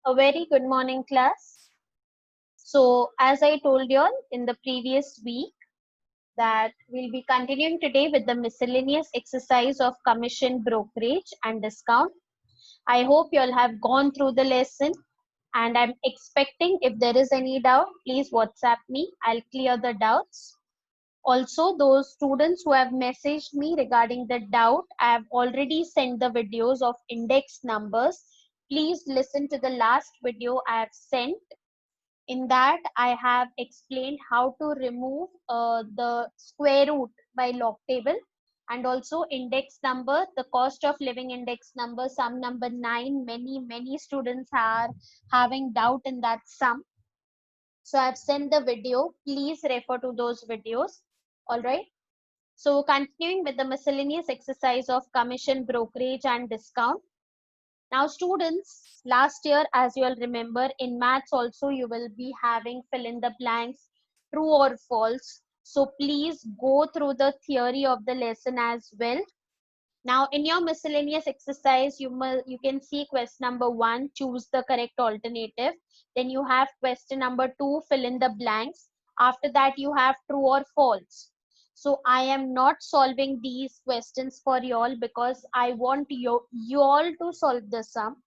A very good morning, class. So, as I told you all in the previous week, that we'll be continuing today with the miscellaneous exercise of commission, brokerage, and discount. I hope you all have gone through the lesson, and I'm expecting if there is any doubt, please WhatsApp me. I'll clear the doubts. Also, those students who have messaged me regarding the doubt, I have already sent the videos of index numbers. Please listen to the last video I have sent. In that, I have explained how to remove the square root by log table, and also index number, the cost of living index number, sum number 9. Many students are having doubt in that sum. So I've sent the video. Please refer to those videos. All right. So continuing with the miscellaneous exercise of commission, brokerage, and discount. Now students, last year, as you all remember, in maths also you will be having fill in the blanks, true or false. So please go through the theory of the lesson as well. Now in your miscellaneous exercise, you can see question number 1, choose the correct alternative. Then you have question number 2, fill in the blanks. After that you have true or false. So I am not solving these questions for y'all because I want you all to solve the sum.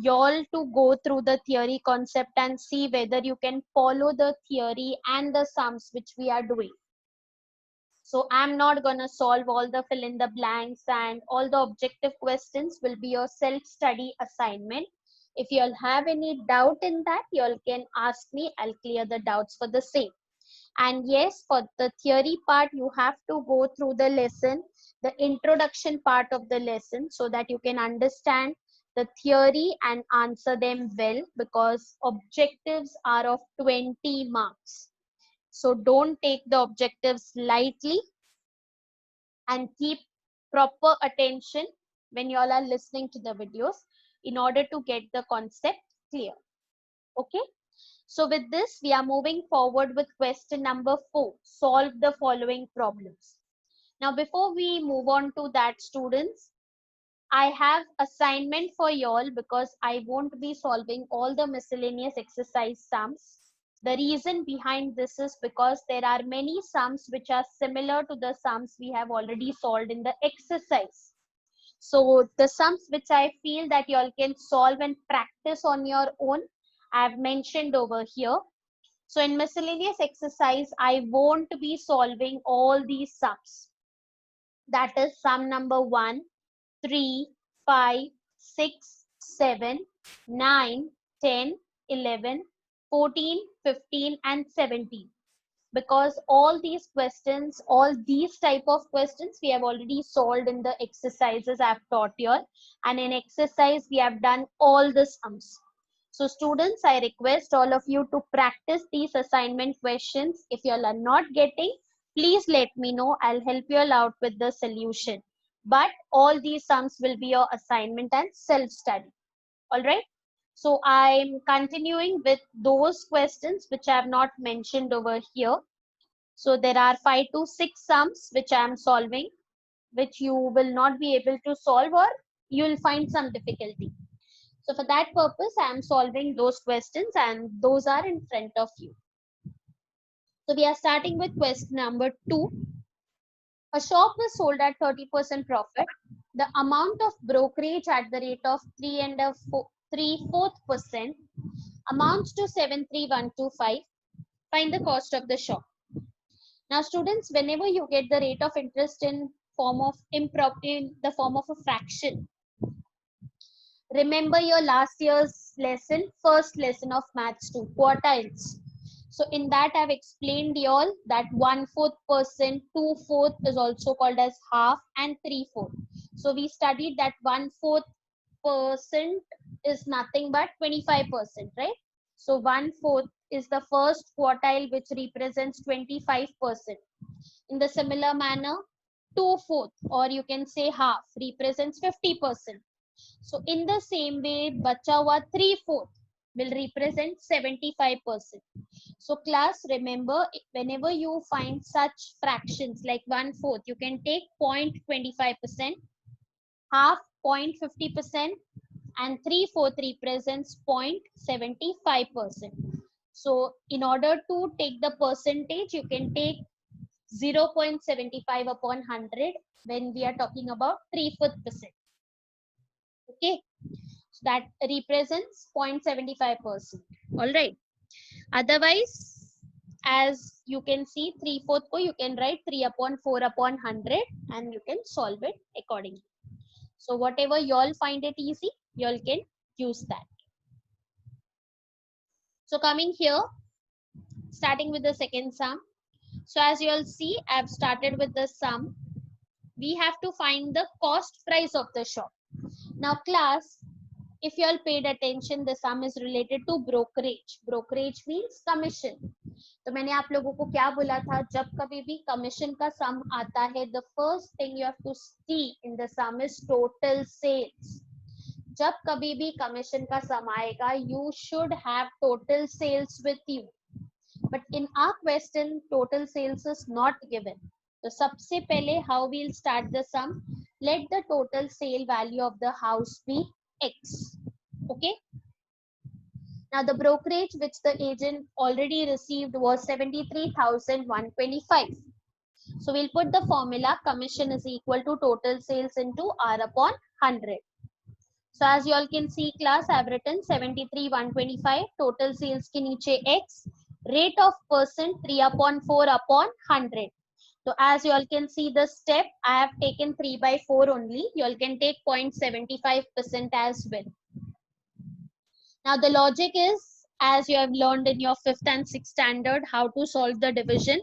Y'all to go through the theory concept and see whether you can follow the theory and the sums which we are doing. So I'm not going to solve all the fill in the blanks, and all the objective questions will be your self-study assignment. If you all have any doubt in that, you all can ask me. I'll clear the doubts for the same. And yes, for the theory part, you have to go through the lesson, the introduction part of the lesson, so that you can understand the theory and answer them well, because objectives are of 20 marks. So don't take the objectives lightly, and keep proper attention when you all are listening to the videos in order to get the concept clear. Okay. So with this, we are moving forward with question number 4. Solve the following problems. Now, before we move on to that, students, I have assignment for y'all because I won't be solving all the miscellaneous exercise sums. The reason behind this is because there are many sums which are similar to the sums we have already solved in the exercise. So the sums which I feel that y'all can solve and practice on your own, I have mentioned over here. So in miscellaneous exercise, I won't be solving all these sums. That is sum number 1, 3, 5, 6, 7, 9, 10, 11, 14, 15, and 17. Because all these questions, all these type of questions we have already solved in the exercises I've taught you all. And in exercise, we have done all the sums. So students, I request all of you to practice these assignment questions. If you all are not getting, please let me know. I'll help you all out with the solution. But all these sums will be your assignment and self-study. All right. So I'm continuing with those questions which I have not mentioned over here. So there are 5 to 6 sums which I am solving, which you will not be able to solve, or you will find some difficulty. So for that purpose, I am solving those questions, and those are in front of you. So we are starting with question number 2. A shop was sold at 30% profit. The amount of brokerage at the rate of 3.4% amounts to 73125. Find the cost of the shop. Now, students, whenever you get the rate of interest in form of in the form of a fraction, remember your last year's lesson, first lesson of maths 2, quartiles. So in that I've explained you all that 1/4%, 2/4 is also called as half, and 3/4. So we studied that 1/4% is nothing but 25%, right? So 1/4 is the first quartile, which represents 25%. In the similar manner, 2/4, or you can say half, represents 50%. So in the same way, bacha hua 3/4 will represent 75%. So class, remember, whenever you find such fractions like 1/4, you can take 0.25%, half 0.50%, and 3/4 represents 0.75%. So in order to take the percentage, you can take 0.75 upon 100 when we are talking about 3/4%. Okay, so that represents 0.75%. All right. Otherwise, as you can see, 3/4 ko you can write 3 upon 4 upon 100 and you can solve it accordingly. So whatever you all find it easy, you all can use that. So coming here, starting with the second sum. So as you all see, I've started with the sum. We have to find the cost price of the shop. Now class, if you all paid attention, the sum is related to brokerage. Brokerage means commission. तो मैंने आप लोगों को क्या बोला था, जब कभी भी कमीशन का सम आता है, the first thing you have to see in the sum is total sales. जब कभी भी कमीशन का सम आएगा, you should have total sales with you. But in our question, total sales is not given. So सबसे पहले how we'll start the sum? Let the total sale value of the house be X. Okay. Now the brokerage which the agent already received was 73,125. So we'll put the formula commission is equal to total sales into R upon 100. So as you all can see class, I have written 73,125, total sales ke niche X, rate of percent 3 upon 4 upon 100. So as you all can see the step, I have taken 3/4 only. You all can take 0.75% as well. Now the logic is, as you have learned in your 5th and 6th standard, how to solve the division.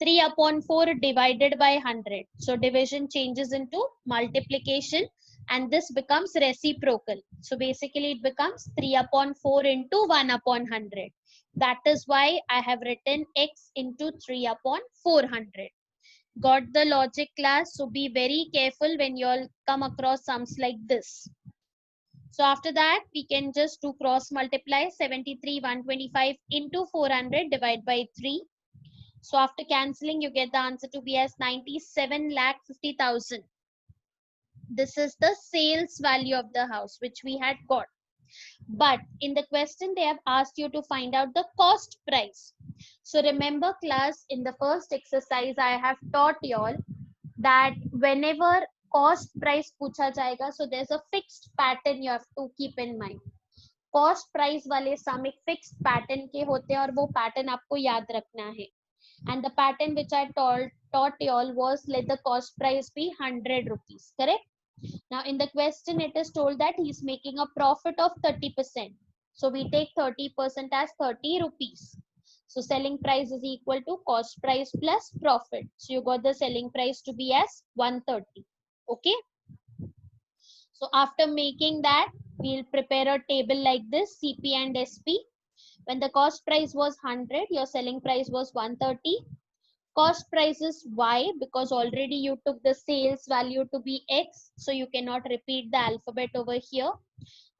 3 upon 4 divided by 100. So division changes into multiplication and this becomes reciprocal. So basically it becomes 3 upon 4 into 1 upon 100. That is why I have written X into 3 upon 400. Got the logic class? So be very careful when you all come across sums like this. So after that, we can just do cross multiply 73,125 into 400 divided by 3. So after cancelling, you get the answer to be as 97,50,000. This is the sales value of the house which we had got. But in the question, they have asked you to find out the cost price. So remember class, in the first exercise, I have taught you all that whenever cost price पूछा जाएगा, so there's a fixed pattern you have to keep in mind. Cost price वाले sum एक fixed pattern के होते हैं और वो pattern आपको याद रखना है. And the pattern which I taught you all was let the cost price be 100 rupees. Correct? Now in the question it is told that he is making a profit of 30%. So we take 30% as 30 rupees. So selling price is equal to cost price plus profit. So you got the selling price to be as 130. Okay. So after making that, we'll prepare a table like this, CP and SP. When the cost price was 100, your selling price was 130. Cost price is Y because already you took the sales value to be X. So you cannot repeat the alphabet over here.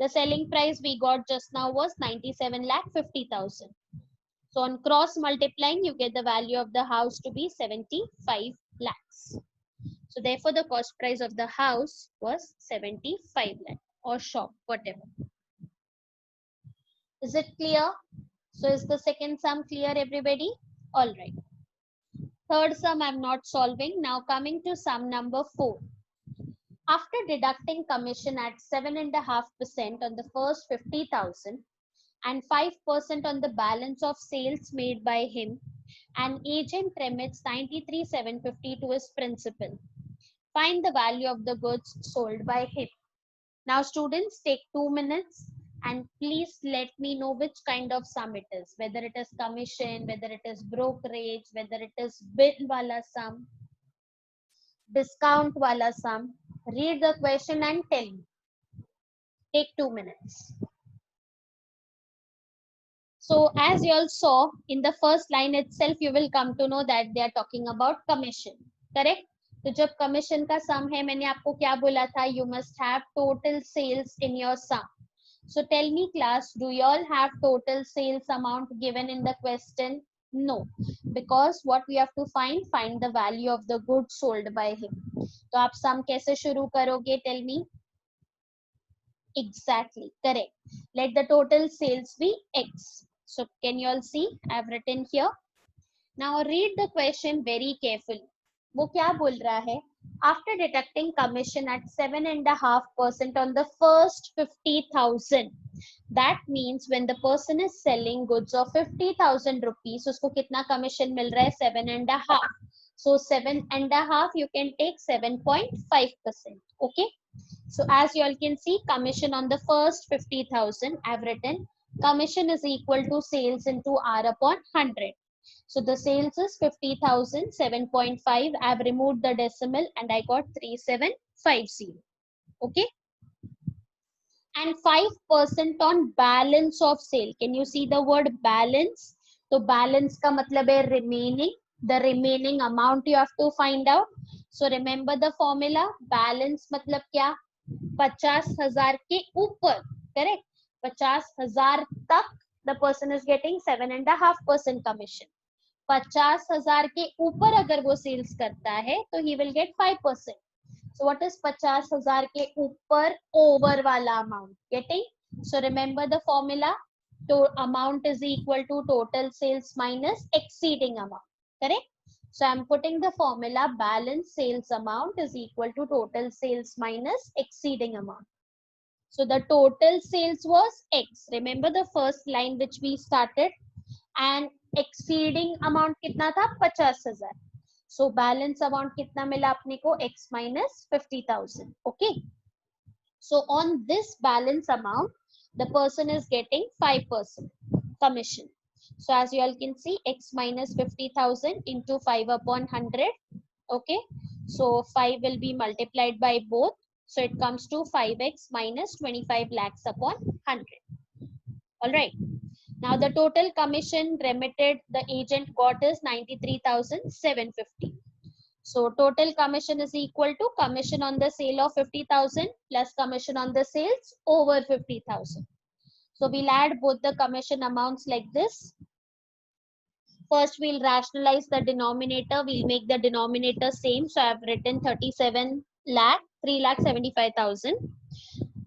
The selling price we got just now was 97,50,000. So on cross multiplying, you get the value of the house to be 75 lakhs. So therefore the cost price of the house was 75 lakh or shop, whatever. Is it clear? So is the second sum clear, everybody? All right. Third sum I'm not solving. Now coming to sum number 4. After deducting commission at 7.5% on the first 50,000 and 5% on the balance of sales made by him, an agent remits 93,750 to his principal. Find the value of the goods sold by him. Now students, take 2 minutes and please let me know which kind of sum it is, whether it is commission, whether it is brokerage, whether it is bill wala sum, discount wala sum. Read the question and tell me. Take 2 minutes. So as you all saw in the first line itself, you will come to know that they are talking about commission. Correct? तो जब commission का sum है, मैंने आपको क्या बोला था? You must have total sales in your sum. So tell me class, do you all have total sales amount given in the question? No, because what we have to find the value of the goods sold by him. तो आप sum कैसे शुरू करोगे? Tell me. Exactly, correct. Let the total sales be X. So can you all see? I've written here. Now read the question very carefully. वो क्या बोल रहा है? After deducting commission at 7.5% on the first 50,000, that means when the person is selling goods of 50,000 rupees, उसको कितना commission मिल रहा है? 7.5. So 7.5 you can take 7.5%. Okay. So as you all can see, commission on the first 50,000, I've written commission is equal to sales into R upon 100. So the sales is 50,000, 7.5. I've removed the decimal and I got 3750. Okay. And 5% on balance of sale. Can you see the word balance? So balance का मतलब है remaining. The remaining amount you have to find out. So remember the formula. Balance मतलब क्या? 50,000 के ऊपर, correct? 50,000 तक the person is getting 7.5% commission. 50,000 के ऊपर अगर वो सेल्स करता है तो he will get 5%. So what is 50,000 के ऊपर over वाला amount? Getting? So remember the formula. To amount is equal to total sales minus exceeding amount. Correct? So I'm putting the formula balance sales amount is equal to total sales minus exceeding amount. So the total sales was X. Remember the first line which we started, and exceeding amount कितना था? 50,000. So balance amount कितना मिला अपने को? X minus 50,000. Okay. So on this balance amount, the person is getting 5% commission. So as you all can see, X minus 50,000 into 5 upon 100. Okay. So 5 will be multiplied by both. So it comes to 5x minus 25 lakhs upon 100. All right. Now the total commission remitted the agent got is 93,750. So total commission is equal to commission on the sale of 50,000 plus commission on the sales over 50,000. So we'll add both the commission amounts like this. First we'll rationalize the denominator. We'll make the denominator same. So I've written 37 lakh, 3,75,000.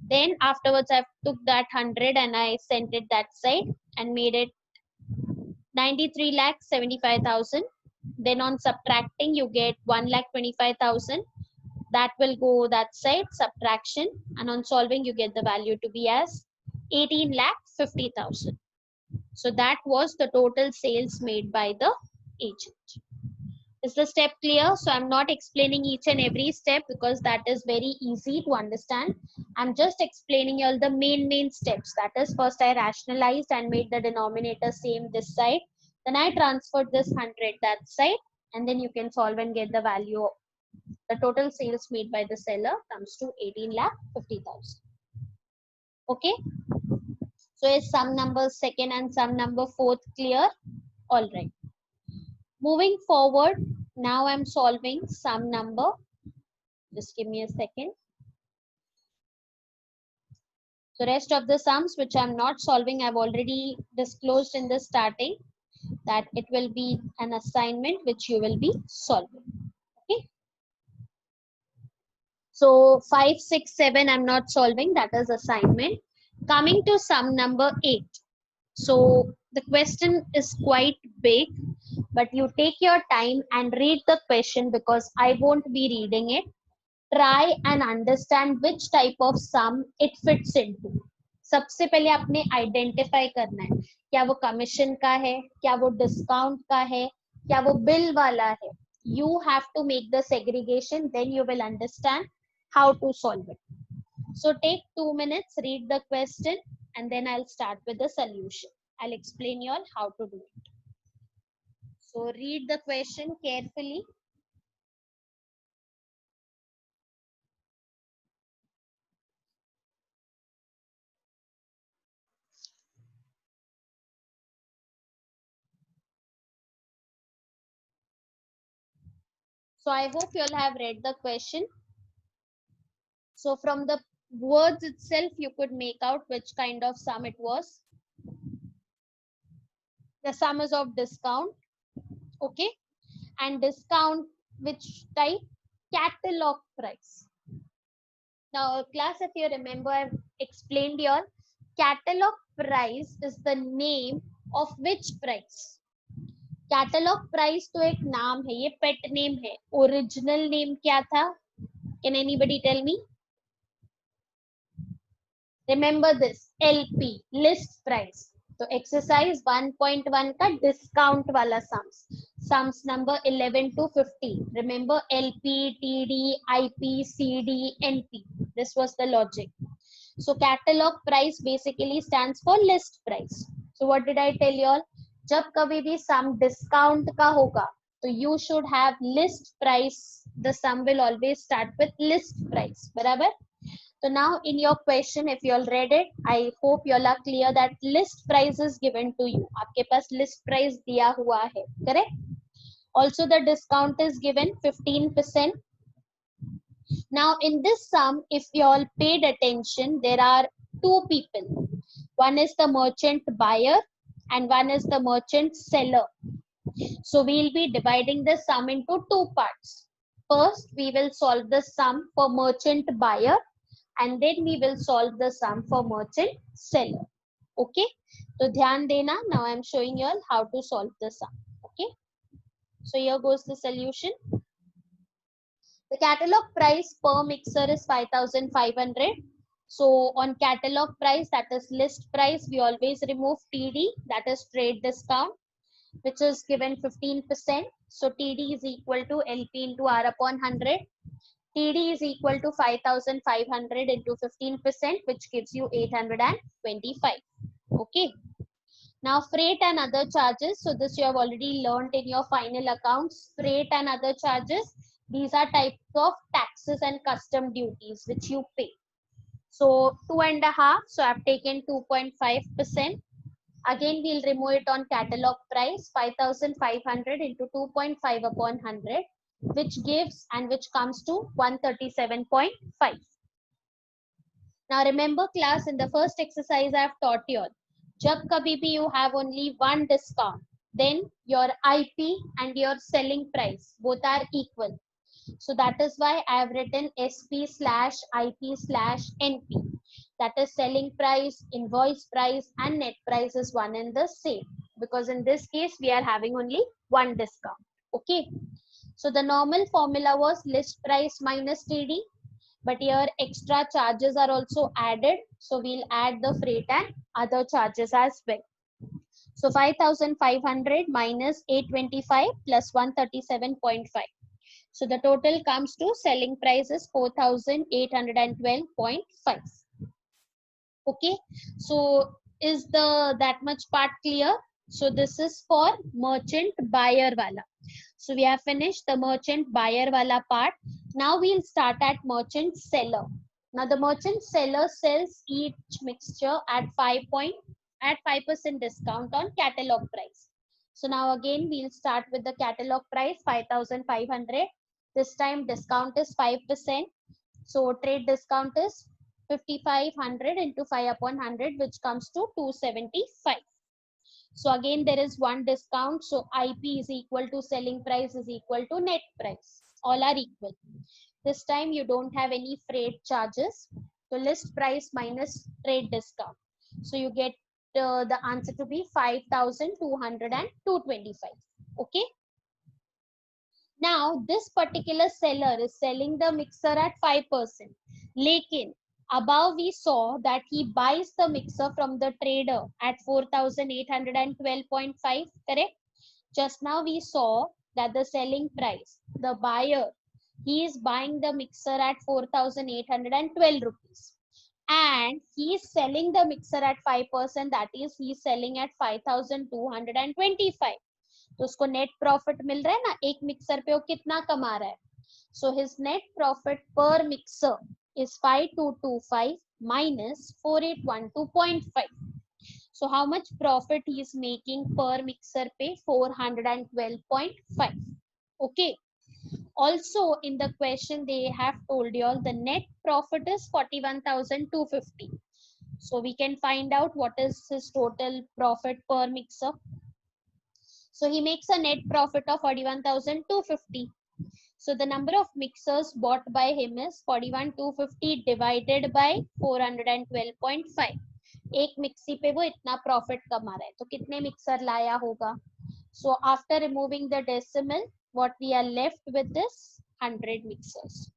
Then afterwards I took that 100 and I sent it that side and made it 93,75,000. Then on subtracting you get 1,25,000. That will go that side, subtraction, and on solving you get the value to be as 18,50,000. So that was the total sales made by the agent. Is the step clear? So I'm not explaining each and every step because that is very easy to understand. I'm just explaining you all the main steps. That is, first I rationalized and made the denominator same this side. Then I transferred this 100 that side, and then you can solve and get the value. The total sales made by the seller comes to 18,50,000. Okay. So is sum number second and sum number fourth clear? All right. Moving forward, now I'm solving sum number. Just give me a second. So rest of the sums which I'm not solving, I've already disclosed in the starting that it will be an assignment which you will be solving. Okay. So 5, 6, 7 I'm not solving, that is assignment. Coming to sum number 8. So the question is quite big, but you take your time and read the question because I won't be reading it. Try and understand which type of sum it fits into. सबसे पहले आपने identify करना है, क्या वो commission का है, क्या वो डिस्काउंट का है, क्या वो बिल वाला है. You have to make the segregation, then you will understand how to solve it. So take 2 minutes, read the question, and then I'll start with the solution. I'll explain you all how to do it. So read the question carefully. So I hope you all have read the question. So from the words itself, you could make out which kind of sum it was. The sum is of discount. Okay. And discount, which type? Catalog price. Now class, if you remember, I've explained y'all. Catalog price is the name of which price? Catalog price तो एक नाम है, ये pet name है. Original name क्या था? Can anybody tell me? Remember this, LP, list price. तो exercise 1.1 का discount वाला sums number 11 to 15. Remember LP, TD, IP, CD, NP. This was the logic. So catalog price basically stands for list price. So what did I tell you all? जब कभी भी sum discount का होगा, तो you should have list price. The sum will always start with list price. बराबर? So now in your question, if you all read it, I hope you all are clear that list price is given to you. आपके पास list price दिया हुआ है, correct? Also the discount is given 15%. Now in this sum, if you all paid attention, there are two people. One is the merchant buyer and one is the merchant seller. So we'll be dividing the sum into two parts. First, we will solve the sum for merchant buyer and then we will solve the sum for merchant seller. Okay, so dhyan dena. Now I am showing you all how to solve the sum. Okay, so here goes the solution. The catalog price per mixer is 5,500. So on catalog price, that is list price, we always remove TD, that is trade discount, which is given 15%. So TD is equal to LP into R upon 100. TD is equal to 5,500 into 15%, which gives you 825. Okay. Now freight and other charges. So this you have already learned in your final accounts. Freight and other charges. These are types of taxes and custom duties which you pay. So 2.5. So I've taken 2.5%. Again, we'll remove it on catalog price. 5,500 into 2.5 upon 100. Which gives and which comes to 137.5. Now remember class, in the first exercise I have taught you all, jab kabhi bhi you have only one discount, then your IP and your selling price both are equal. So that is why I have written SP/IP/NP. That is selling price, invoice price and net price is one and the same, because in this case we are having only one discount. Okay. So the normal formula was list price minus TD, but here extra charges are also added. So we'll add the freight and other charges as well. So 5,500 minus 825 plus 137.5. So the total comes to selling price is 4,812.5. Okay. So is that much part clear? So this is for merchant buyer wala. So we have finished the merchant buyer wala part. Now we'll start at merchant seller. Now the merchant seller sells each mixture at 5% discount on catalog price. So now again we'll start with the catalog price 5,500. This time discount is 5%. So trade discount is 5,500 into 5 upon 100, which comes to 275. So again, there is one discount. So IP is equal to selling price is equal to net price. All are equal. This time you don't have any freight charges. So list price minus trade discount. So you get the answer to be 5,225. Okay. Now this particular seller is selling the mixer at 5%. Lekin above we saw that he buys the mixer from the trader at 4,812.5, correct? Just now we saw that the selling price, the buyer, he is buying the mixer at 4,812 rupees. And he is selling the mixer at 5%, that is he is selling at 5,225. तो उसको net profit मिल रहा है ना, एक mixer पे वो कितना कमा रहा है. सो हिज नेट प्रॉफिट पर mixer is 5,225 minus 4,812.5. So how much profit he is making per mixer pay? 412.5. Okay. Also in the question they have told you all the net profit is 41,250. So we can find out what is his total profit per mixer. So he makes a net profit of 41,250. So the number of mixers bought by him is 41,250 divided by 412.5. एक mixie पे वो इतना profit कमा रहा है, तो कितने mixer लाया होगा? So after removing the decimal, what we are left with is 100 mixers.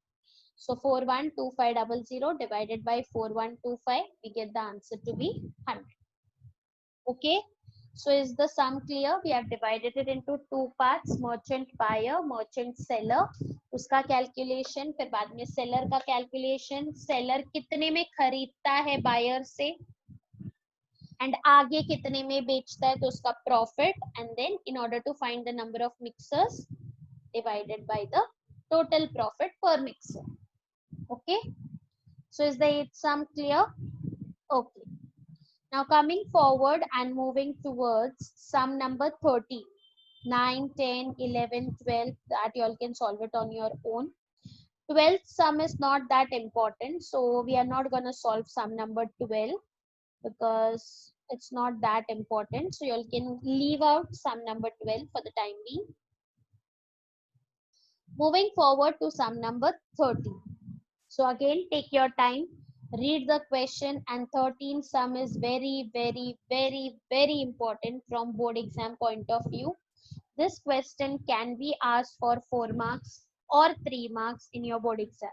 So 412500 divided by 4125, we get the answer to be 100. Okay. So is the sum clear? We have divided it into two parts, merchant buyer, merchant seller. उसका calculation, फिर बाद में seller का calculation, seller कितने में खरीदता है buyer से, and आगे कितने में बेचता है तो उसका profit, and then in order to find the number of mixers divided by the total profit per mixer. Okay. So is the eighth sum clear? Okay. Now coming forward and moving towards sum number 30. 9, 10, 11, 12, that you all can solve it on your own. 12th sum is not that important, so we are not going to solve sum number 12 because it's not that important. So you all can leave out sum number 12 for the time being. Moving forward to sum number 30. So again, take your time, read the question, and 13 sum is very, very, very, very important from board exam point of view. This question can be asked for 4 marks or 3 marks in your board exam.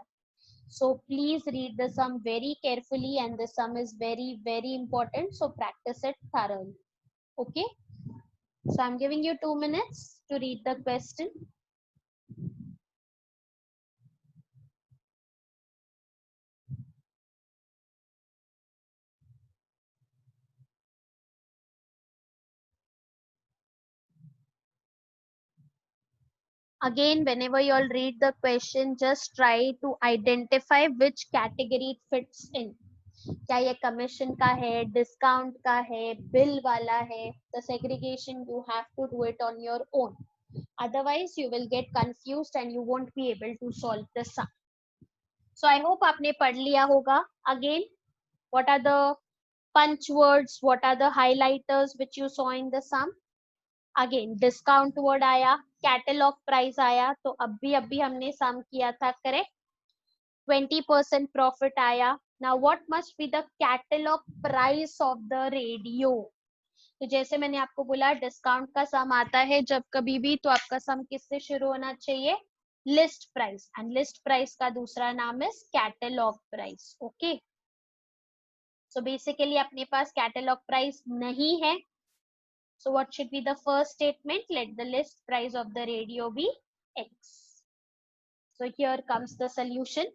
So please read the sum very carefully, and the sum is very, very important. So practice it thoroughly. Okay. So I'm giving you 2 minutes to read the question. Again, whenever you all read the question, just try to identify which category it fits in. क्या ये commission का है, discount का है, bill वाला है? The segregation you have to do it on your own. Otherwise, you will get confused and you won't be able to solve the sum. So I hope आपने पढ़ लिया होगा. Again, what are the punch words? What are the highlighters which you saw in the sum? Again, discount word आया, catalog price आया, तो अभी हमने sum किया था, correct? 20% profit आया. Now what must be the catalog price of the radio? तो जैसे मैंने आपको बोला, डिस्काउंट का सम आता है जब कभी भी, तो आपका सम किससे शुरू होना चाहिए? List price, and list price का दूसरा नाम है catalogue price. Okay. So basically अपने पास कैटलॉग प्राइस नहीं है. So what should be the first statement? Let the list price of the radio be X. So here comes the solution.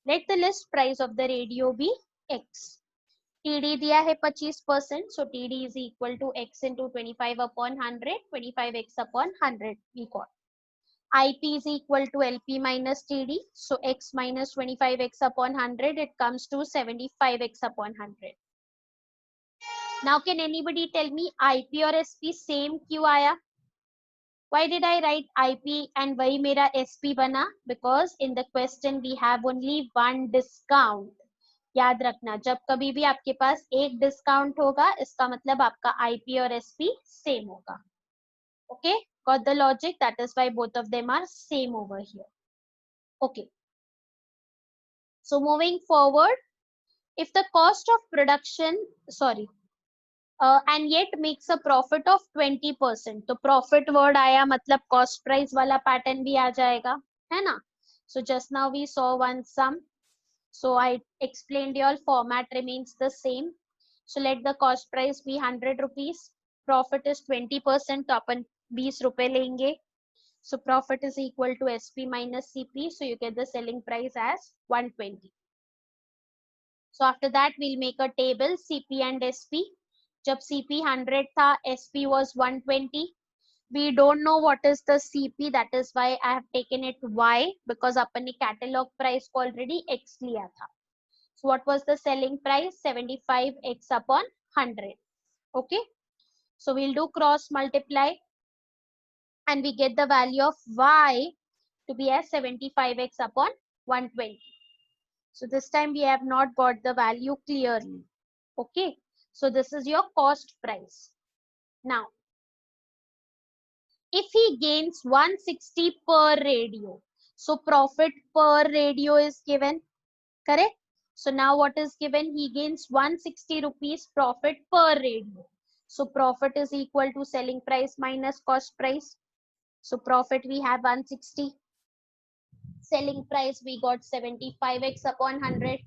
Let the list price of the radio be X. TD दिया है 25%. So TD is equal to X into 25 upon 100. 25X upon 100 we got. IP is equal to LP minus TD. So X minus 25X upon 100. It comes to 75X upon 100. Now can anybody tell me IP और SP same क्यों आया? Why did I write IP and वही मेरा SP बना? Because in the question we have only one discount. याद रखना, जब कभी भी आपके पास एक डिस्काउंट होगा, इसका मतलब आपका IP और SP सेम होगा. Okay, got the logic? That is why both of them are same over here. Okay. So moving forward, if the cost of production, and yet makes a profit of 20%, तो profit word आया, मतलब cost price वाला pattern भी आ जाएगा, है ना? So just now we saw one sum. So I explained your format remains the same. So let the cost price be 100 rupees. Profit is 20%, तो अपन 20 रुपए लेंगे. So profit is equal to SP minus CP. So you get the selling price as 120. So after that we'll make a table CP and SP. जब CP 100 था, SP was 120. We don't know what is the CP, that is why I have taken it Y, because अपन ने catalog price को already X लिया था. So what was the selling price? 75X upon 100. Okay. So we'll do cross multiply and we get the value of Y to be as 75X upon 120. So this time we have not got the value clearly. Okay. So this is your cost price. Now, if he gains 160 per radio, So profit per radio is given, correct? So now what is given? He gains 160 rupees profit per radio. So profit is equal to selling price minus cost price. So profit we have 160. Selling price we got 75x upon 100.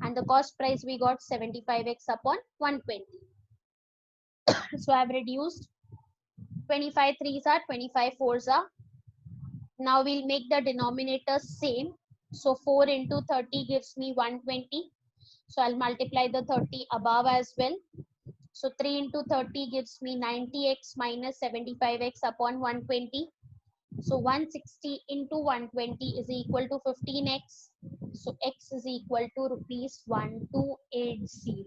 And the cost price we got 75x upon 120. So I have reduced 25 3s are 25 4s are. Now we'll make the denominator same. So 4 into 30 gives me 120. So I'll multiply the 30 above as well. So 3 into 30 gives me 90x minus 75x upon 120. So 160 into 120 is equal to 15x. So x is equal to rupees 1280.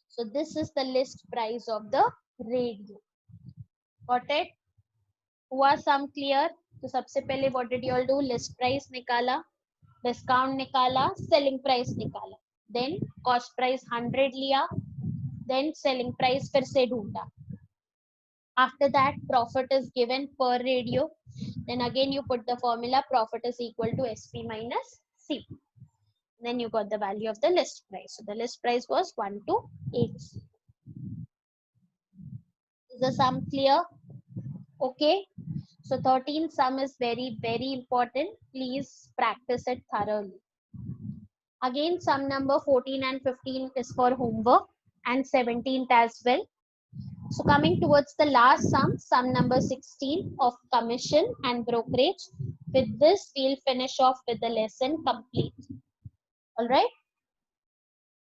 So this is the list price of the radio. Got it? हुआ sum clear? तो सबसे पहले what did you all do? List price निकाला, discount निकाला, selling price निकाला, then cost price 100 लिया, then selling price फिर से ढूंढा. After that profit is given per radio, then again you put the formula profit is equal to SP minus C. Then you got the value of the list price. So the list price was 1280. Is the sum clear? Okay. So 13th sum is very, very important. Please practice it thoroughly. Again, sum number 14 and 15 is for homework, and 17th as well. So coming towards the last sum number 16 of commission and brokerage. With this, we'll finish off with the lesson complete. All right.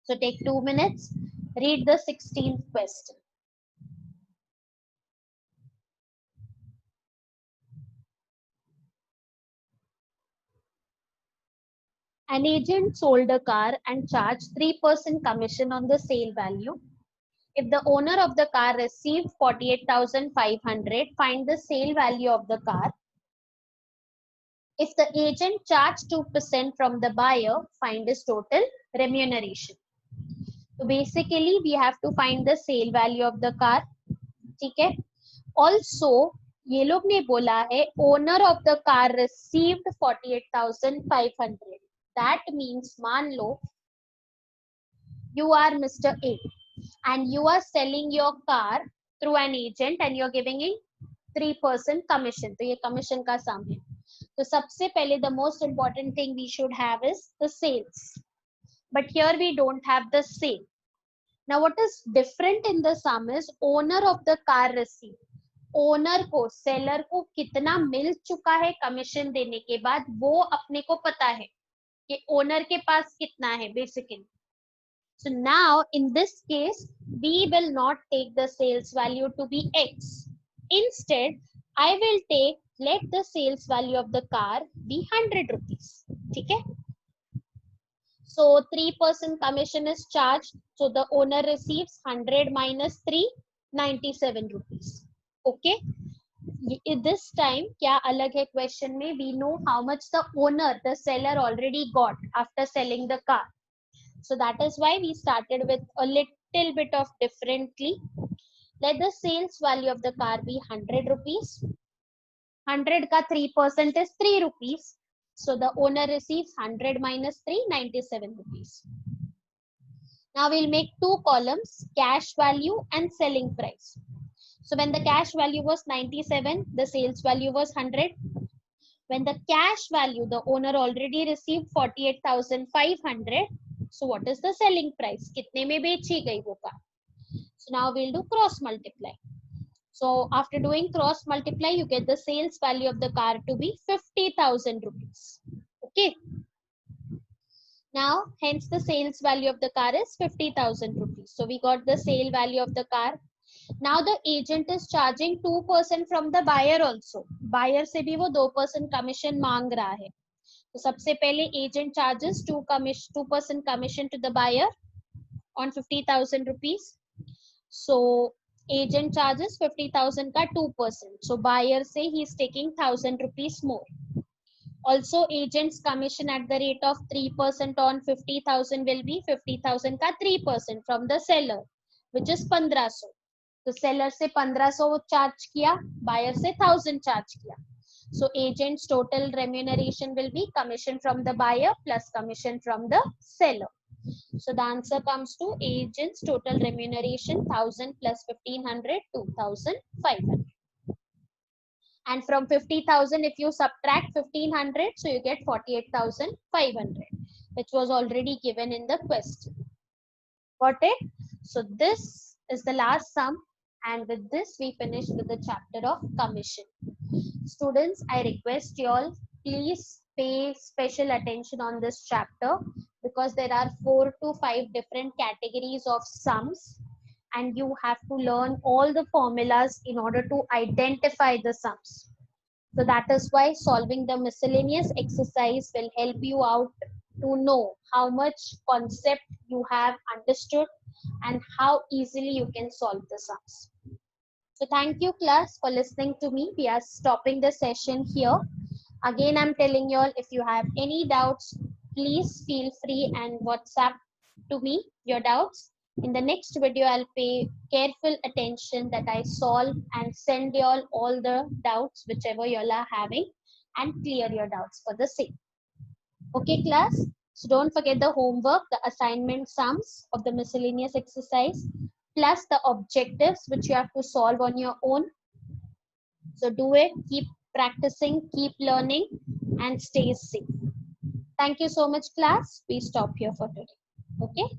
So take 2 minutes. Read the 16th question. An agent sold a car and charged 3% commission on the sale value. If the owner of the car received 48,500, find the sale value of the car. If the agent charged 2% from the buyer, find his total remuneration. So basically, we have to find the sale value of the car. ठीक है? Also, ये लोग ने बोला है owner of the car received 48,500. That means मान लो you are Mr. A and you are selling your car through an agent and you're giving it 3% commission. तो ये commission का sum है. तो सबसे पहले the most important thing we should have is the sales. But here we don't have the sale. Now what is different in the sum is owner of the car received. Owner को seller को कितना मिल चुका है commission देने के बाद वो अपने को पता है कि ओनर के पास कितना है basically. So now in this case we will not take the sales value to be X. Instead I will take, let the sales value of the car be 100 rupees. ठीक है? So 3% commission is charged. So the owner receives 100 minus 3, 97 rupees. Okay. This time क्या अलग है question में? We know how much the owner, the seller already got after selling the car. So that is why we started with a little bit of differently. Let the sales value of the car be 100 rupees. 100 ka 3% is 3 rupees. So the owner receives 100 minus 3, 97 rupees. Now we'll make two columns, cash value and selling price. So when the cash value was 97, the sales value was 100. When the cash value, the owner already received 48,500. So what is the selling price? कितने में बेची गई वो car? So now we'll do cross multiply. So after doing cross multiply, you get the sales value of the car to be 50,000 rupees. Okay. Now, hence the sales value of the car is 50,000 rupees. So we got the sale value of the car. Now the agent is charging 2% from the buyer also. Buyer से भी वो 2% commission मांग रहा है. तो सबसे पहले agent charges 2% commission to the buyer on 50,000 rupees. So agent charges 50,000 का 2%. So buyer say he is taking 1,000 rupees more. Also agent's commission at the rate of 3% on 50,000 will be 50,000 का 3% from the seller, which is 1,500. तो seller से 1,500 charge किया, buyer से 1,000 charge किया. So agent's total remuneration will be commission from the buyer plus commission from the seller. So the answer comes to agent's total remuneration 1000 plus 1500, 2500. And from 50,000, if you subtract 1500, so you get 48,500, which was already given in the question. Got it? So this is the last sum, and with this we finish with the chapter of commission. Students, I request you all, please pay special attention on this chapter, because there are 4 to 5 different categories of sums, and you have to learn all the formulas in order to identify the sums. So that is why solving the miscellaneous exercise will help you out to know how much concept you have understood and how easily you can solve the sums. So thank you, class, for listening to me. We are stopping the session here. Again, I'm telling you all, if you have any doubts, please feel free and WhatsApp to me your doubts. In the next video, I'll pay careful attention that I solve and send you all the doubts whichever you all are having, and clear your doubts for the same. Okay, class? So don't forget the homework, the assignment sums of the miscellaneous exercise, plus the objectives which you have to solve on your own. So do it, keep practicing, keep learning, and stay safe. Thank you so much, class. We stop here for today. Okay.